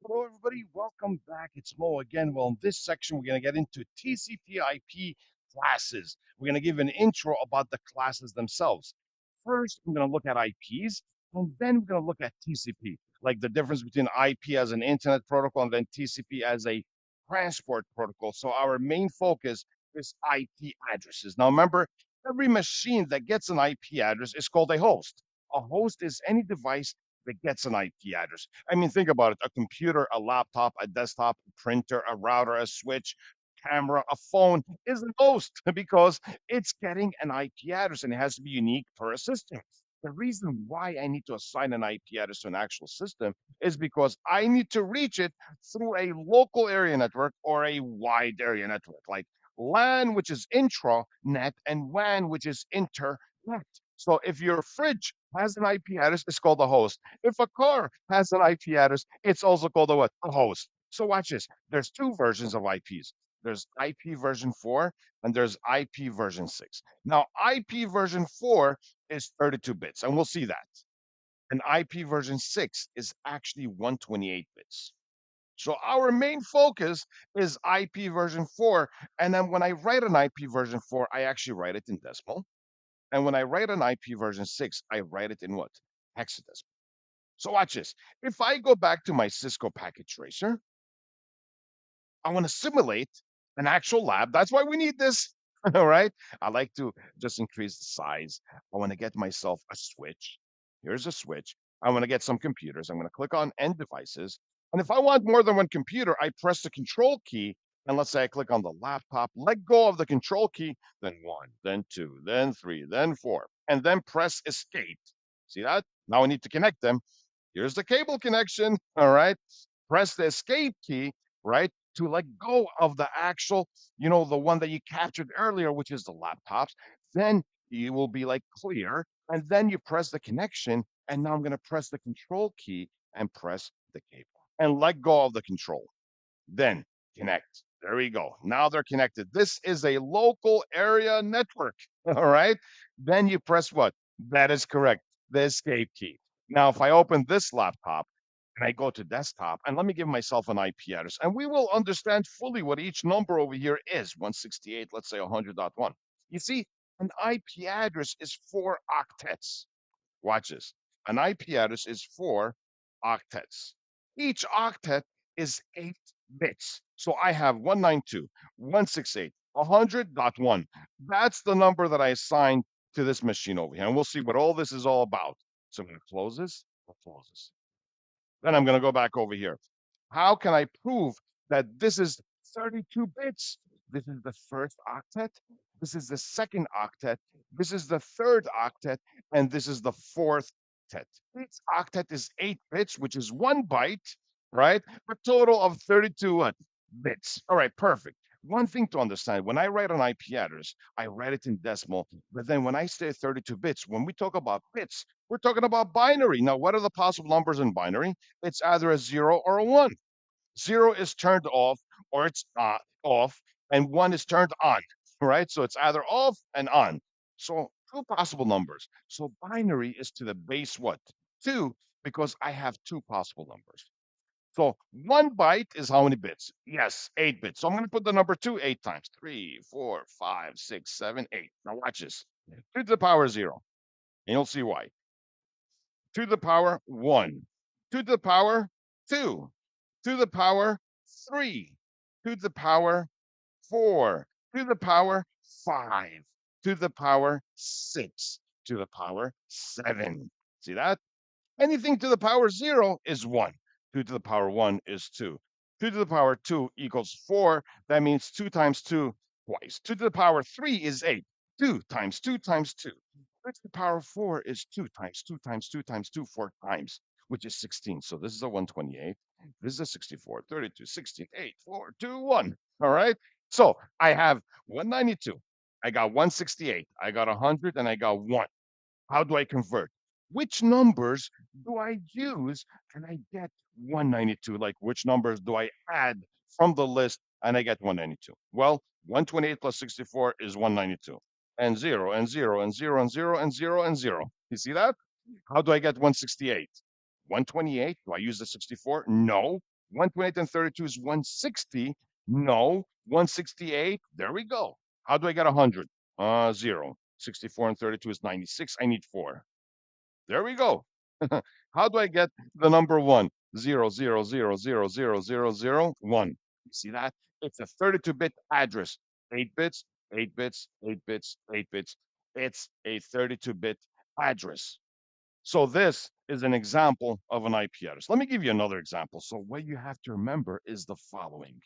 Hello, everybody. Welcome back. It's Mo again. Well, in this section, we're going to get into TCPIP classes. We're going to give an intro about the classes themselves. First, we're going to look at IPs, and then we're going to look at TCP, like the difference between IP as an internet protocol and then TCP as a transport protocol. So, our main focus is IP addresses. Now, remember, every machine that gets an IP address is called a host. A host is any device that gets an IP address. I mean, think about it: a computer, a laptop, a desktop, a printer, a router, a switch, camera, a phone is a host because it's getting an IP address and it has to be unique per system. The reason why I need to assign an IP address to an actual system is because I need to reach it through a local area network or a wide area network, like LAN, which is intranet, and WAN, which is internet. So if your fridge has an IP address, it's called a host. If a car has an IP address, it's also called a what? A host. So watch this. There's two versions of IPs. There's IP version 4 and there's IP version 6. Now, IP version 4 is 32 bits, and we'll see that. And IP version 6 is actually 128 bits. So our main focus is IP version 4. And then when I write an IP version 4, I actually write it in decimal. And when I write an IP version 6, I write it in what? Hexadecimal. So watch this. If I go back to my Cisco packet tracer, I want to simulate an actual lab. That's why we need this. All right. I like to just increase the size. I want to get myself a switch. Here's a switch. I want to get some computers. I'm going to click on end devices. And if I want more than one computer, I press the control key. And let's say I click on the laptop, let go of the control key, then one, then two, then three, then four, and then press escape. See that? Now I need to connect them. Here's the cable connection. All right. Press the escape key, right? To let go of the actual, the one that you captured earlier, which is the laptops. Then you will be like clear. And then you press the connection. And now I'm going to press the control key and press the cable and let go of the control. Then connect. There we go. Now they're connected. This is a local area network. All right. Then you press what? That is correct. The escape key. Now, if I open this laptop and I go to desktop, and let me give myself an IP address, and we will understand fully what each number over here is 168, let's say 100.1. You see, an IP address is 4 octets. Watch this. An IP address is 4 octets. Each octet is 8 bits. So I have 192, 168, 100.1. That's the number that I assigned to this machine over here. And we'll see what all this is all about. So I'm going to close this. I'll close this. Then I'm going to go back over here. How can I prove that this is 32 bits? This is the first octet. This is the second octet. This is the third octet. And this is the fourth octet. Each octet is 8 bits, which is 1 byte, right? A total of 32 bits. All right, perfect. One thing to understand: when I write an IP address, I write it in decimal. But then when I say 32 bits, when we talk about bits, we're talking about binary. Now, what are the possible numbers in binary? It's either a 0 or a 1. 0 is turned off or it's off, and 1 is turned on, right? So it's either off and on. So two possible numbers. So binary is to the base what? 2, because I have two possible numbers. So 1 byte is how many bits? Yes, 8 bits. So I'm going to put the number 2 8 times. 3, 4, 5, 6, 7, 8. Now watch this. 2 to the power 0. And you'll see why. 2 to the power 1. 2 to the power 2. 2 to the power 3. 2 to the power 4. 2 to the power 5. 2 to the power 6. 2 to the power 7. See that? Anything to the power 0 is 1. 2 to the power 1 is 2. 2 to the power 2 equals 4. That means 2 times 2 twice. 2 to the power 3 is 8. 2 times 2 times 2. 2 to the power 4 is 2 times 2 times 2 times 2, 4 times, which is 16. So this is a 128. This is a 64, 32, 16, 8, 4, 2, 1. All right. So I have 192. I got 168. I got 100, and I got 1. How do I convert? Which numbers do I use and I get 192? Like, which numbers do I add from the list and I get 192? Well, 128 plus 64 is 192. And 0 and 0 and 0 and 0 and 0 and 0. You see that? How do I get 168? 128? Do I use the 64? No. 128 and 32 is 160. No, 168. There we go. How do I get 100? 0. 64 and 32 is 96. I need 4. There we go. How do I get the number 1? 0, 0, 0, 0, 0, 0, 0, 1. You see that? It's a 32-bit address. 8 bits, 8 bits, 8 bits, 8 bits. It's a 32-bit address. So this is an example of an IP address. Let me give you another example. So what you have to remember is the following: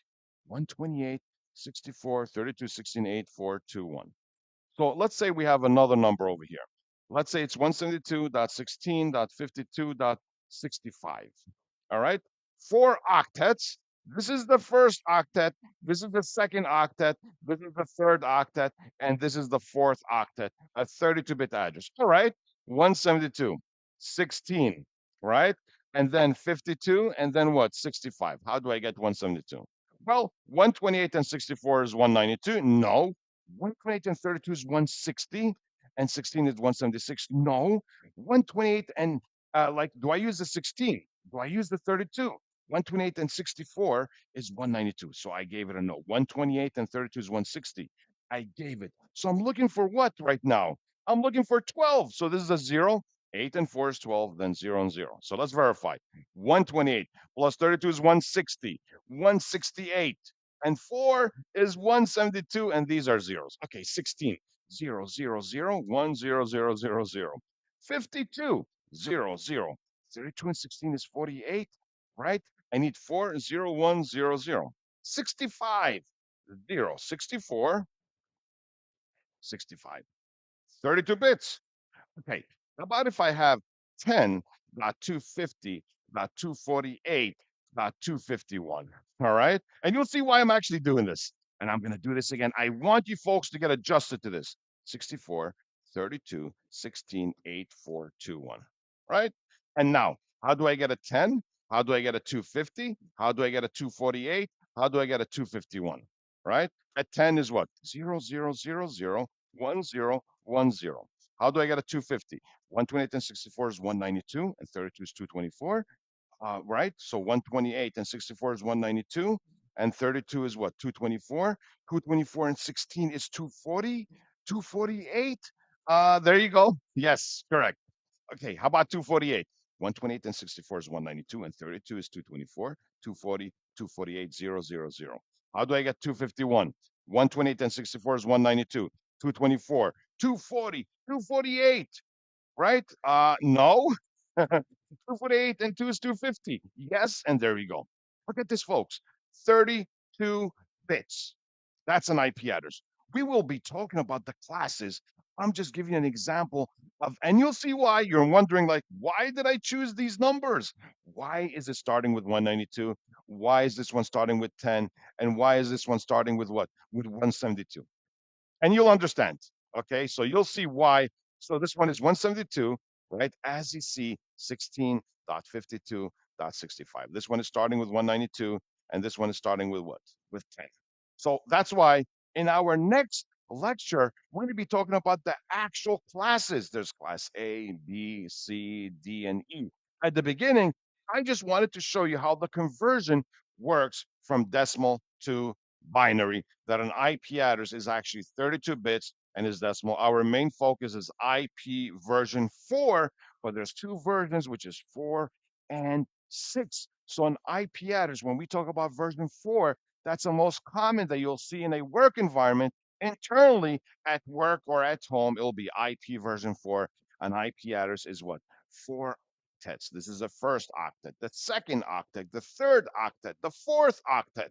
128, 64, 32, 16, 8, 4, 2, 1. So let's say we have another number over here. Let's say it's 172.16.52.65. All right. 4 octets. This is the first octet. This is the second octet. This is the third octet. And this is the fourth octet, a 32-bit address. All right. 172, 16, right? And then 52, and then what? 65. How do I get 172? Well, 128 and 64 is 192. No. 128 and 32 is 160, and 16 is 176. No. 128 and do I use the 16? Do I use the 32? 128 and 64 is 192. So I gave it a no. 128 and 32 is 160. I gave it. So I'm looking for what right now? I'm looking for 12. So this is a 0. 8 and 4 is 12, then 0 and 0. So let's verify. 128 plus 32 is 160. 168 and 4 is 172, and these are zeros. Okay, 16. 0, 0, 0, 1, 0, 0, 0, 0. 52, 0, 0. 32 and 16 is 48, right? I need 4, 0, 1, 0, 0. 65, 0, 64, 65. 32 bits. Okay, how about if I have 10.250.248.251? All right, and you'll see why I'm actually doing this. And I'm going to do this again. I want you folks to get adjusted to this. 64, 32, 16, 8, 4, 2, 1. Right? And now, how do I get a 10? How do I get a 250? How do I get a 248? How do I get a 251? Right? At 10 is what? 0, 0, 0, 0, 1, 0, 1, 0. How do I get a 250? 128 and 64 is 192, and 32 is 224. Right? So 128 and 64 is 192, and 32 is what? 224. 224 and 16 is 240. 248. There you go. Yes, correct. Okay, how about 248? 128 and 64 is 192, and 32 is 224. 240, 248, 0, 0, 0. How do I get 251? 128 and 64 is 192. 224, 240, 248, right? No. 248 and 2 is 250. Yes, and there we go. Look at this, folks. 32 bits. That's an IP address. We will be talking about the classes. I'm just giving you an example of, and you'll see why. You're wondering, like, why did I choose these numbers? Why is it starting with 192? Why is this one starting with 10? And why is this one starting with what? With 172? And you'll understand. Okay, so you'll see why. So this one is 172, right? As you see, 16.52.65. This one is starting with 192, and this one is starting with what? With 10. So that's why in our next lecture, we're going to be talking about the actual classes. There's class A, B, C, D, and E. At the beginning, I just wanted to show you how the conversion works from decimal to binary, that an IP address is actually 32 bits and is decimal. Our main focus is IP version 4, but there's 2 versions, which is 4 and 6. So an IP address, when we talk about version 4, that's the most common that you'll see in a work environment. Internally at work or at home, it'll be IP version 4. An IP address is what? 4 octets. This is the first octet, the second octet, the third octet, the fourth octet.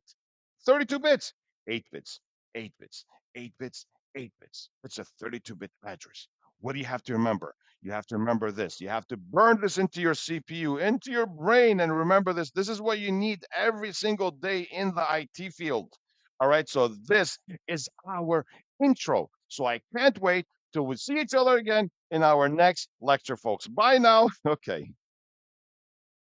32 bits, 8 bits, 8 bits, 8 bits, 8 bits. It's a 32-bit address. What do you have to remember? You have to remember this. You have to burn this into your CPU, into your brain, and remember this. This is what you need every single day in the IT field. All right, so this is our intro. So I can't wait till we see each other again in our next lecture, folks. Bye now. Okay.